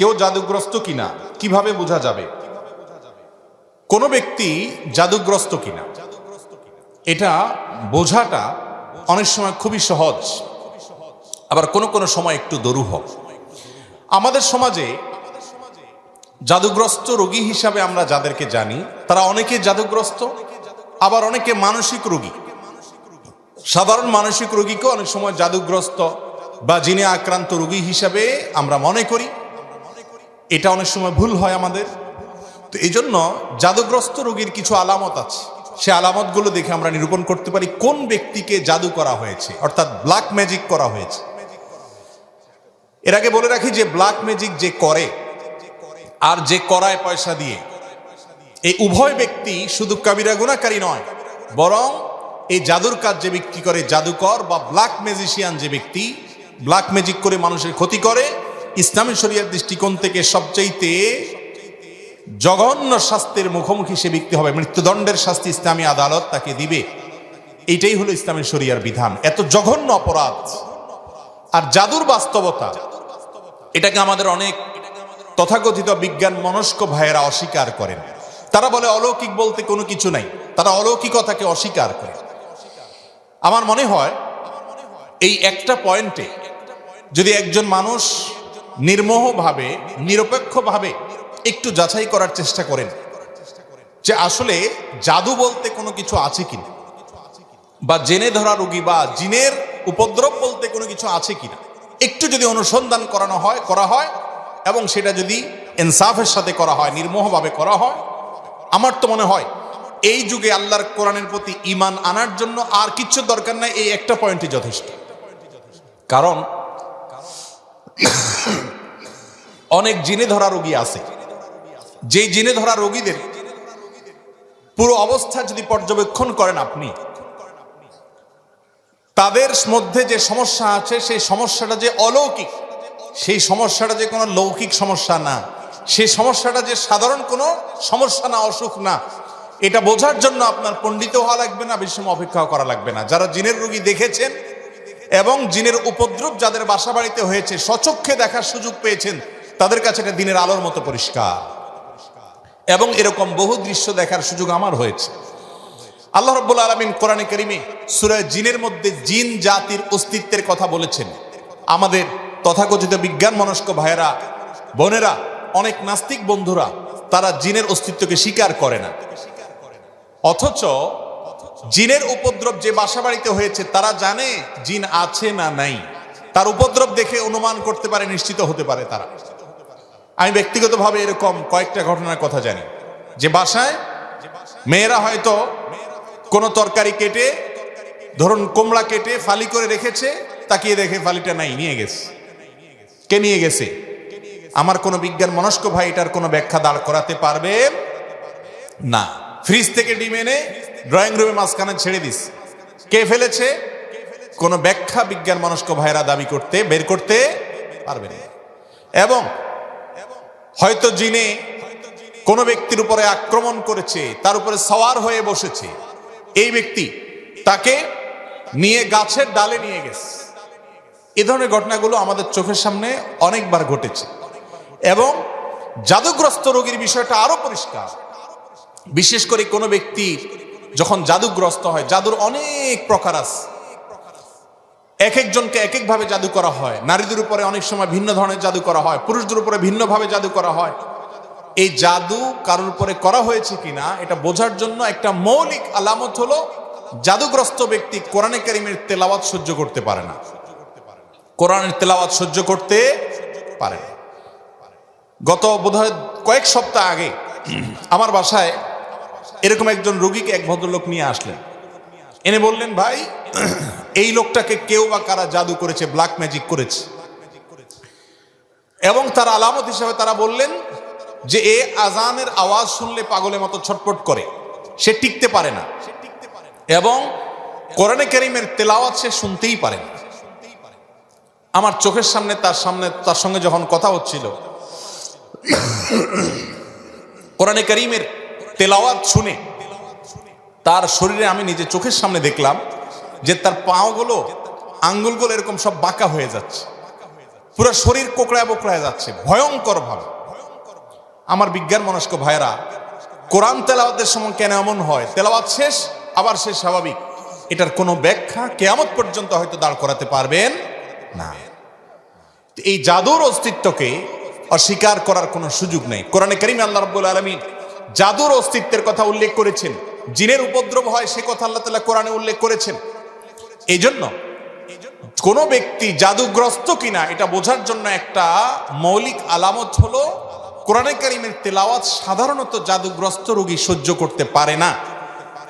কেউ জাদুগ্রস্ত কিনা কিভাবে বোঝা যাবে? কোন ব্যক্তি জাদুগ্রস্ত কিনা এটা বোঝাটা অনেক সময় খুবই সহজ, আবার কোন কোন সময় একটু দুরূহ। আমাদের সমাজে জাদুগ্রস্ত রোগী হিসাবে আমরা যাদেরকে জানি তারা অনেকে জাদুগ্রস্ত, আবার অনেকে মানসিক রোগী। সাধারণ মানসিক রোগীকে অনেক সময় জাদুগ্রস্ত বা জিনে আক্রান্ত রোগী হিসাবে আমরা মনে করি। এটা অনেক সময় ভুল হয় আমাদের। তো এই জন্য জাদুগ্রস্ত রোগীর কিছু আলামত আছে, সে আলামতগুলো দেখে আমরা নিরূপণ করতে পারি কোন ব্যক্তিকে জাদু করা হয়েছে, অর্থাৎ ব্ল্যাক ম্যাজিক করা হয়েছে। এর আগে বলে রাখি যে ব্ল্যাক ম্যাজিক যে করে আর যে করায় পয়সা দিয়ে, এই উভয় ব্যক্তি শুধু কাবিরা গুনাহকারী নয়, বরং এই জাদুর কাজ যে ব্যক্তি করে, জাদুকর বা ব্ল্যাক ম্যাজিশিয়ান যে ব্যক্তি ব্ল্যাক ম্যাজিক করে মানুষের ক্ষতি করে, ইসলামী শরীয়ত দৃষ্টিকোণ থেকে সবচাইতে জঘন্য শাস্তির মুখোমুখি সে ব্যক্তি হবে। মৃত্যুদণ্ডের শাস্তি ইসলামী আদালত তাকে দিবে। এইটাই হলো ইসলামী শরীয়র বিধান। এত জঘন্য অপরাধ। আর জাদুর বাস্তবতা, এটাকে আমাদের অনেক তথাকথিত বিজ্ঞান মনস্ক ভাইয়েরা অস্বীকার করেন। তারা বলে অলৌকিক বলতে কোনো কিছু নাই, তারা অলৌকিকতাকে অস্বীকার করে। আমার মনে হয় এই একটা পয়েন্টে যদি একজন মানুষ নির্মোহভাবে নিরপেক্ষভাবে একটু যাচাই করার চেষ্টা করেন যে আসলে জাদু বলতে কোনো কিছু আছে কিনা, বা জেনে ধরা রোগী বা জিনের উপদ্রব বলতে কোনো কিছু আছে কিনা, একটু যদি অনুসন্ধান করা হয় এবং সেটা যদি ইনসাফের সাথে করা হয়, নির্মোহভাবে করা হয়, আমার তো মনে হয় এই যুগে আল্লাহর কোরআনের প্রতি ঈমান আনার জন্য আর কিচ্ছু দরকার নাই, এই একটা পয়েন্টই যথেষ্ট। কারণ অনেক জিনে ধরা রোগী আছে, যেই জিনে ধরা রোগীদের পুরো অবস্থা যদি পর্যবেক্ষণ করেন আপনি, তাদের মধ্যে যে সমস্যা আছে সেই সমস্যাটা যে অলৌকিক, সেই সমস্যাটা যে কোনো লৌকিক সমস্যা না, সেই সমস্যাটা যে সাধারণ কোনো সমস্যা না, অসুখ না, এটা বোঝার জন্য আপনার পণ্ডিত হওয়া লাগবে না, বেশি সময় অপেক্ষা করা লাগবে না। যারা জিনের রোগী দেখেছেন এবং জিনের উপদ্রব যাদের বাসা বাড়িতে হয়েছে, স্বচক্ষে দেখার সুযোগ পেয়েছেন, তাদের কাছে এটা দিনের আলোর মতো পরিষ্কার। এবং এরকম বহু দৃশ্য দেখার সুযোগ আমার হয়েছে। আল্লাহ রাব্বুল আলামিন কোরআনে কারীমে সূরা জিনের মধ্যে জিন জাতির অস্তিত্বের কথা বলেছেন। আমাদের তথাকথিত বিজ্ঞান মনস্ক ভাইয়েরা, বোনেরা, অনেক নাস্তিক বন্ধুরা তারা জিনের অস্তিত্বকে স্বীকার করে না, অথচ জিনের উপদ্রব যে বাসা বাড়িতে হয়েছে তারা জানে জিন আছে না নাই, তার উপদ্রব দেখে অনুমান করতে পারে, নিশ্চিত হতে পারে তারা। আমি ব্যক্তিগতভাবে এরকম কয়েকটা ঘটনার কথা জানি যে বাসায় মেয়েরা হয়তো কোনো তরকারি কেটে, ধরুন কুমড়া কেটে ফালি করে রেখেছে, তাকিয়ে দেখে ফালিটা নাই, নিয়ে গেছে। কে নিয়ে গেছে? আমার কোনো বিজ্ঞান মনস্ক ভাই এটার কোনো ব্যাখ্যা দাঁড় করাতে পারবে না। ফ্রিজ থেকে ডিম এনে ড্রয়িং রুমে মাঝখানে ছেড়ে দিস, কে ফেলেছে? কোনো ব্যাখ্যা বিজ্ঞান মনস্ক ভাইরা বের করতে পারবে না। এবং হয়তো জিনে কোনো ব্যক্তির উপরে আক্রমণ করেছে, তার উপরে সওয়ার হয়ে বসেছে, এই ব্যক্তি তাকে নিয়ে গাছের ডালে নিয়ে গেছে। এ ধরনের ঘটনাগুলো আমাদের চোখের সামনে অনেকবার ঘটেছে। এবং জাদুগ্রস্ত রোগীর বিষয়টা আরো পরিষ্কার। বিশেষ করে কোনো ব্যক্তি যখন জাদুগ্রস্ত হয়, জাদুর অনেক প্রকার আছে, এক একজনকে এক একভাবে জাদু করা হয়। নারীদের উপরে অনেক সময় ভিন্ন ধরনের জাদু করা হয়, পুরুষদের উপরে ভিন্নভাবে জাদু করা হয়। এই জাদু কারোর উপরে করা হয়েছে কিনা এটা বোঝার জন্য একটা মৌলিক আলামত হলো জাদুগ্রস্ত ব্যক্তি কোরআনে কারীমের তেলাওয়াত সহ্য করতে পারে না, কোরআনের তেলাওয়াত সহ্য করতে পারে না। গত বোধহয় কয়েক সপ্তাহ আগে আমার বাসায় এরকম একজন রোগীকে এক ভদ্রলোক নিয়ে আসলেন, এনে বললেন, ভাই এই লোকটাকে কেউ বা কারা জাদু করেছে, ব্ল্যাক ম্যাজিক করেছে। এবং তার আলামত হিসেবে তারা বললেন যে এ আজানের আওয়াজ শুনলে পাগলের মতো ছটফট করে, সে টিকতে পারে না, এবং কোরআনে কারীমের তেলাওয়াত সে শুনতেই পারে না। আমার চোখের সামনে তার সঙ্গে যখন কথা হচ্ছিল, কোরআনে কারীমের তেলাওয়াত শুনে তার শরীরে আমি নিজে চোখের সামনে দেখলাম যে তার পাগুলো, আঙ্গুলগুলো এরকম সব বাঁকা হয়ে যাচ্ছে। পুরো শরীর কোকড়ায় বোকড়ায় যাচ্ছে ভয়ঙ্কর ভাবে। আমার বিজ্ঞান মনস্ক ভাইরা, কোরআন তেলাওয়াতের সময় কেন এমন হয়? তেলাওয়াত শেষ আবার সে স্বাভাবিক, এটার কোনো ব্যাখ্যা কিয়ামত পর্যন্ত হয়তো দাঁড় করাতে পারবেন না। এই জাদুর অস্তিত্বকে অস্বীকার করার কোনো সুযোগ নেই। কোরআনে কারীমে আল্লাহ রাব্বুল আলামিন জাদুর অস্তিত্বের কথা উল্লেখ করেছেন, জিনের উপদ্রব হয় সে কথা আল্লাহ তাআলা কোরআনে উল্লেখ করেছেন। এই জন্য কোনো ব্যক্তি জাদুগ্রস্ত কিনা এটা বোঝার জন্য একটা মৌলিক আলামত হলো কোরআনে কারীমের তেলাওয়াত সাধারণত জাদুগ্রস্ত রোগী সহ্য করতে পারে না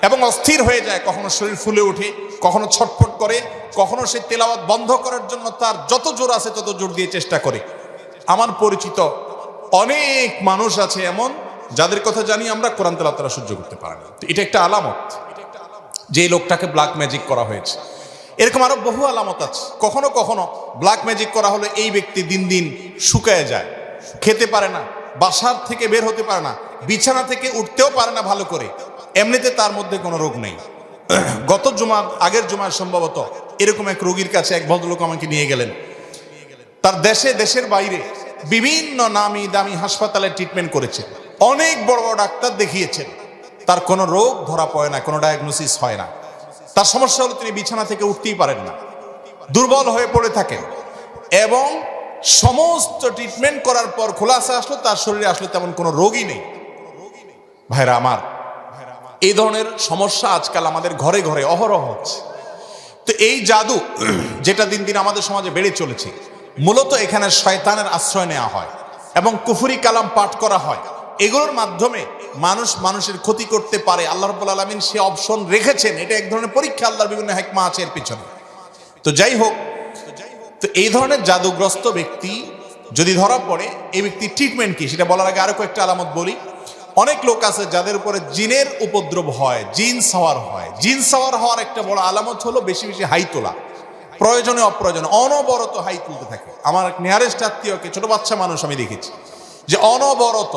এবং অস্থির হয়ে যায়, কখনো শরীর ফুলে ওঠে, কখনো ছটফট করে, কখনো সে তেলাওয়াত বন্ধ করার জন্য তার যত জোর আছে তত জোর দিয়ে চেষ্টা করে। আমার পরিচিত অনেক মানুষ আছে এমন যাদের কথা জানি আমরা, কোরআন তেলাওয়াত তারা সহ্য করতে পারে না। এটা একটা আলামত যে লোকটাকে ব্ল্যাক ম্যাজিক করা হয়েছে। এরকম আরো বহু আলামত আছে। কখনো কখনো ব্ল্যাক ম্যাজিক করা হলে এই ব্যক্তি দিন দিন শুকায় যায়, খেতে পারে না, বাসার থেকে বের হতে পারে না, বিছানা থেকে উঠতেও পারে না ভালো করে। এমনিতে তার মধ্যে কোনো রোগ নেই। গত জুমার আগের জুমার সম্ভবত এরকম এক রোগীর কাছে এক ভদ্রলোক আমাকে নিয়ে গেলেন। তার দেশের বাইরে বিভিন্ন নামি দামি হাসপাতালে ট্রিটমেন্ট করেছেন, অনেক বড় বড় ডাক্তার দেখিয়েছেন, তার কোনো রোগ ধরা পড়ে না, কোনো ডায়াগনোসিস হয় না। তার সমস্যা হলো তিনি বিছানা থেকে উঠতেই পারেন না, দুর্বল হয়ে পড়ে থাকেন এবং সমস্ত ট্রিটমেন্ট করার পর খোলাসা আসলো তার শরীরে আসলে তেমন কোনো রোগই নেই। ভাইরা আমার, এই ধরনের সমস্যা আজকাল আমাদের ঘরে ঘরে অহরহ হচ্ছে। তো এই জাদু যেটা দিন দিন আমাদের সমাজে বেড়ে চলেছে, মূলত এখানে শয়তানের আশ্রয় নেওয়া হয় এবং কুফরি কালাম পাঠ করা হয়। এগুলোর মাধ্যমে মানুষের ক্ষতি করতে পারে। আল্লাহ রাব্বুল আলামিন সে অপশন রেখেছেন, এটা এক ধরনের পরীক্ষা, আল্লাহর বিভিন্ন হিকমা আছে এর পিছনে। তো যাই হোক, তো এই ধরনের জাদুগ্রস্ত ব্যক্তি যদি ধরা পড়ে, এই ব্যক্তির ট্রিটমেন্ট কি সেটা বলার আগে আরো কয়েকটা আলামত বলি। অনেক লোক আছে যাদের উপরে জিনের উপদ্রব হয়, জিন সাওয়ার হয়। জিন সাওয়ার হওয়ার একটা বড় আলামত হলো বেশি বেশি হাই তোলা, প্রয়োজনে অপ্রয়োজনে অনবরত হাই তুলতে থাকে। আমার এক নিয়ারেস্ট আত্মীয়কে, ছোট বাচ্চা মানুষ, আমি দেখেছি যে অনবরত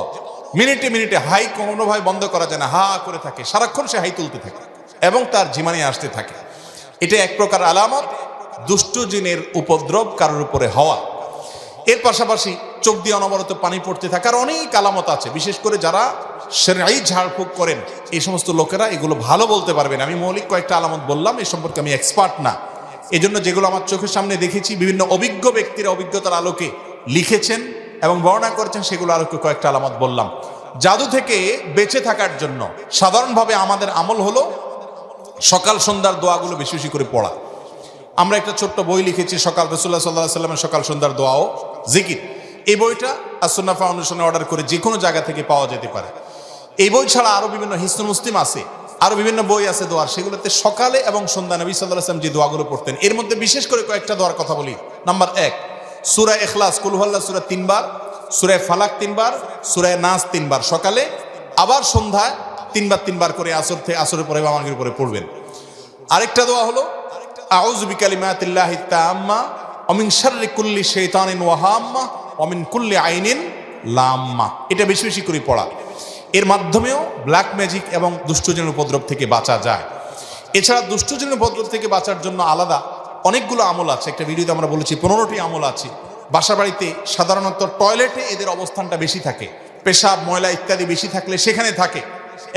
মিনিটে মিনিটে হাই কোনোভাবে বন্ধ করা যায় না, হা করে থাকে, সারাক্ষণ সে হাই তুলতে থাকে এবং তার জিমানি আসতে থাকে। এটা এক প্রকার আলামত দুষ্ট জিনের উপদ্রব কারোর উপরে হওয়া। এর পাশাপাশি চোখ দিয়ে অনবরত পানি পড়তে থাকার অনেক আলামত আছে। বিশেষ করে যারা শরঈ ঝাড়ফুঁক করেন এই সমস্ত লোকেরা এগুলো ভালো বলতে পারবেন। আমি মৌলিক কয়েকটা আলামত বললাম, এই সম্পর্কে আমি এক্সপার্ট না। এই জন্য যেগুলো আমার চোখের সামনে দেখেছি, বিভিন্ন অভিজ্ঞ ব্যক্তিরা অভিজ্ঞতার আলোকে লিখেছেন এবং বর্ণনা করেছেন, সেগুলো আলোকে কয়েকটা আলামত বললাম। জাদু থেকে বেঁচে থাকার জন্য সাধারণভাবে আমাদের আমল হলো সকাল সন্ধ্যার দোয়াগুলো বেশি বেশি করে পড়া। আমরা একটা ছোট্ট বই লিখেছি, সকাল রাসূলুল্লাহ সাল্লাল্লাহু আলাইহি ওয়াসাল্লামের সকাল সন্ধ্যার দোয়া ও জিকির। এই বইটা আস-সুন্নাহ ফাউন্ডেশনে অর্ডার করে যে কোনো জায়গা থেকে পাওয়া যেতে পারে। এই বই ছাড়া আরো বিভিন্ন হিসনুল মুসলিম আছে, আরো বিভিন্ন বই আছে দোয়ার, সেগুলোতে সকালে এবং সন্ধ্যা নবী সাল্লাল্লাহু আলাইহি ওয়াসাল্লাম যে দোয়াগুলো পড়তেন, এর মধ্যে বিশেষ করে কয়েকটা দোয়ার কথা বলি। নাম্বার 1, সূরা ইখলাস, কুল হুয়াল্লাহ সূরা 3 বার, সূরা ফালাক 3 বার, সূরা নাস 3 বার সকালে, আবার সন্ধ্যায় 3 বার করে আসরের পরে বা মাগরিবের পরে পড়বেন। আরেকটা দোয়া হলো আউযু বিকালিমাতিল্লাহি তাম্মা ওয়া মিন শাররি কুল্লি শাইতানিন ওয়া হাম্মা ওয়া মিন কুল্লি আইনিন লাম্মা। এটা বেশি বেশি করে পড়া। এর মাধ্যমেও ব্ল্যাক ম্যাজিক এবং দুষ্টজনের উপদ্রব থেকে বাঁচা যায়। এছাড়া দুষ্টজনের উপদ্রব থেকে বাঁচার জন্য আলাদা অনেকগুলো আমল আছে। একটা ভিডিওতে আমরা বলেছি 15টি আমল আছে। বাসা বাড়িতে সাধারণত টয়লেটে এদের অবস্থানটা বেশি থাকে, পেশাব ময়লা ইত্যাদি বেশি থাকলে সেখানে থাকে,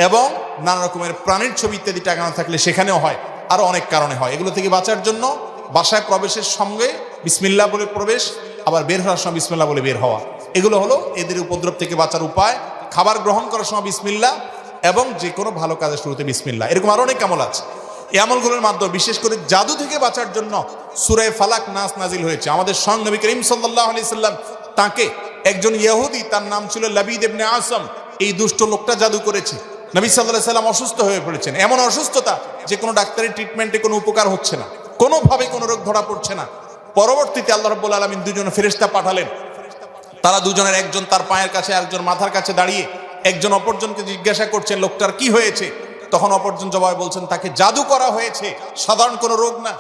এবং নানা রকমের প্রাণীর ছবি ইত্যাদি টাঙানো থাকলে সেখানেও হয়, আরো অনেক কারণে হয়। এগুলো থেকে বাঁচার জন্য বাসায় প্রবেশের সঙ্গে বিসমিল্লাহ বলে প্রবেশ, আবার বের হওয়ার সময় বিসমিল্লাহ বলে বের হওয়া, এগুলো হলো এদের উপদ্রব থেকে বাঁচার উপায়। খাবার গ্রহণ করার সময় বিসমিল্লাহ এবং যে কোনো ভালো কাজের শুরুতে বিসমিল্লাহ। এরকম আরো অনেক আমল আছে। এই আমলগুলোর মাধ্যমে বিশেষ করে জাদু থেকে বাঁচার জন্য সূরা ফালাক নাস নাজিল হয়েছে। আমাদের সঙ্গে নবী করিম সাল্লাল্লাহু আলাইহি সাল্লাম, তাকে একজন ইহুদি, তার নাম ছিল লাবিদ ইবনে আসম, এই দুষ্ট লোকটা জাদু করেছে। নবী সাল্লাল্লাহু আলাইহি সাল্লাম অসুস্থ হয়ে পড়েছেন, এমন অসুস্থতা যে কোনো ডাক্তারি ট্রিটমেন্টে কোনো উপকার হচ্ছে না, কোনোভাবে কোনো রোগ ধরা পড়ছে না। পরবর্তীতে আল্লাহ রাব্বুল আলামিন দুজন ফেরেশতা পাঠালেন। তারা দুজনের একজন তার পায়ের কাছে, আরেকজন মাথার কাছে দাঁড়িয়ে একজন অপরজনকে জিজ্ঞাসা করছেন লোকটার কি হয়েছে। তখন অপরজন জবাবে বলছেন তাকে জাদু করা হয়েছে, সাধারণ কোনো রোগ না।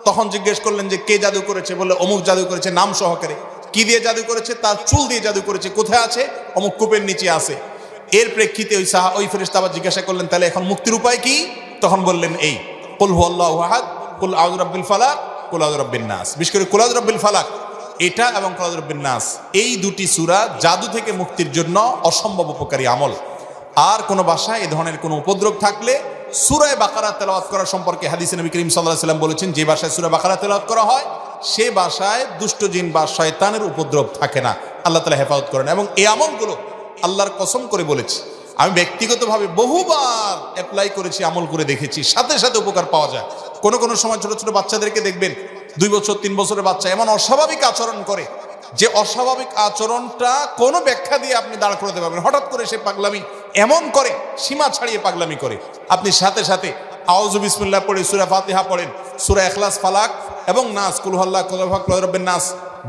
তখন জিজ্ঞেস করলেন যে কে জাদু করেছে, বললে অমুক জাদু করেছে, নাম সহকারে। কি দিয়ে জাদু করেছে? তার চুল দিয়ে জাদু করেছে। কোথায় আছে? অমুক কূপের নিচে আছে। এর প্রেক্ষিতে ওই ফেরেশতা আবার জিজ্ঞাসা করলেন তাহলে এখন মুক্তির উপায় কি? তখন বললেন এই কুল হুয়াল্লাহু আহাদ, কুল আউযু বিরাব্বিল ফালাক, কুল আউযু বিরাব্বিন নাস। বিশেষ করে কুল আউযু বিরাব্বিল ফালাক এটা এবং কুল আউযু বিরাব্বিন নাস, এই দুটি সূরা জাদু থেকে মুক্তির জন্য অসম্ভব উপকারী আমল। আর কোনো বাসায় এ ধরনের কোনো উপদ্রব থাকলে সূরা বাকারা তেলাওয়াত করা সম্পর্কে হাদিসে নবী করিম সাল্লাল্লাহু আলাইহি ওয়াসাল্লাম বলেছেন, যে বাসায় সূরা বাকারা তেলাওয়াত করা হয় সে বাসায় দুষ্ট জিন বা শয়তানের উপদ্রব থাকে না, আল্লাহ তাআলা হেফাজত করেন। এবং এই আমলগুলো আল্লাহর কসম করে বলেছি, আমি ব্যক্তিগতভাবে বহুবার অ্যাপ্লাই করেছি, আমল করে দেখেছি, সাথে সাথে উপকার পাওয়া যায়। কোনো কোনো সময় ছোট ছোট বাচ্চাদেরকে দেখবেন 2 বছর 3 বছরের বাচ্চা এমন অস্বাভাবিক আচরণ করে যে অস্বাভাবিক আচরণটা কোনো ব্যাখ্যা দিয়ে আপনি দাঁড় করাতে পারবেন। হঠাৎ করে সে পাগলামি এমন করে, সীমা ছাড়িয়ে পাগলামি করে, আপনি সাথে সাথে আউযু বিসমিল্লাহ পড়ে সূরা ফাতিহা পড়েন, সূরা ইখলাস, ফালাক এবং নাস, কুল হুয়াল্লাহু আহাদ, কুল আউযু বিরাব্বিন নাস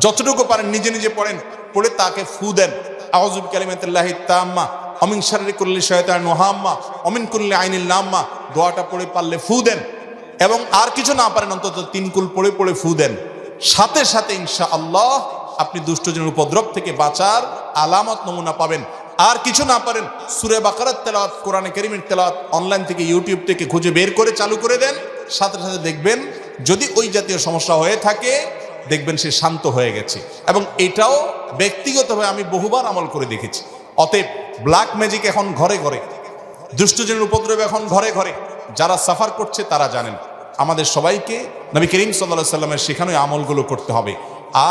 যতটুকু পারেন নিজে নিজে পড়েন, পড়ে তাকে ফু দেন। আউযু বিকালিমাতিল্লাহি তাম্মা অমিন শাররি কুল্লি শাইতানিন ওয়া হাম্মা অমিন কুল্লি আইনিল লাম্মা, দোয়াটা পড়ে পারলে ফু দেন। এবং আর কিছু না পারেন অন্তত 3 কুল পড়ে পড়ে ফু দেন। সাথে সাথে ইনশাআল্লাহ আপনি দুষ্টজনের উপদ্রব থেকে বাঁচার আলামত নমুনা পাবেন। আর কিছু না পারেন সূরা বাকারার তেলাওয়াত, কোরআনে কারীমের তেলাওয়াত অনলাইন থেকে ইউটিউব থেকে খুঁজে বের করে চালু করে দেন। সাথে সাথে দেখবেন যদি ওই জাতীয় সমস্যা হয়ে থাকে, দেখবেন সে শান্ত হয়ে গেছে। এবং এটাও ব্যক্তিগতভাবে আমি বহুবার আমল করে দেখেছি। অতএব ব্ল্যাক ম্যাজিক এখন ঘরে ঘরে, দুষ্টজনের উপদ্রব এখন ঘরে ঘরে, যারা সাফার করছে তারা জানেন। আমাদের সবাইকে নবী করিম সাল্লাল্লাহু আলাইহি ওয়াসাল্লামের শেখানো আমলগুলো করতে হবে।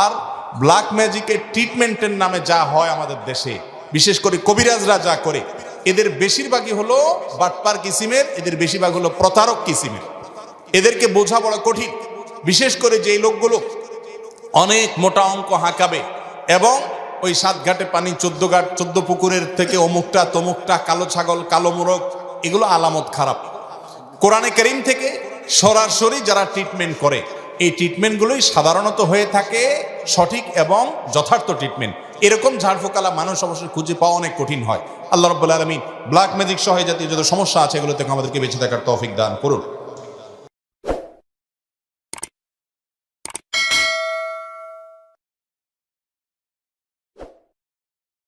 আর ব্ল্যাক ম্যাজিকের ট্রিটমেন্টের নামে যা হয় আমাদের দেশে, বিশেষ করে কবিরাজরা যা করে, এদের বেশিরভাগই হলো বাটপার কিসিমের, এদের বেশিরভাগ হলো প্রতারক কিসিমের। এদেরকে বোঝা বড় কঠিন, বিশেষ করে যেই লোকগুলো অনেক মোটা অঙ্ক হাঁকাবে এবং ওই 7 ঘাটে পানি 14 ঘাট 14 পুকুরের থেকে অমুকটা তমুকটা, কালো ছাগল, কালো মোরগ, এগুলো আলামত খারাপ। কোরআনে কারীম থেকে সরাসরি যারা ট্রিটমেন্ট করে, এই ট্রিটমেন্টগুলোই সাধারণত হয়ে থাকে সঠিক এবং যথার্থ ট্রিটমেন্ট। এরকম ঝাড়ফুঁকালা মানুষ অবশ্যই খুঁজে পাওয়া অনেক কঠিন হয়। আল্লাহ রাব্বুল আলামিন ব্ল্যাক ম্যাজিক সহ জাতীয় যত সমস্যা আছে এগুলো থেকে আমাদেরকে বেঁচে থাকার তৌফিক দান করুন।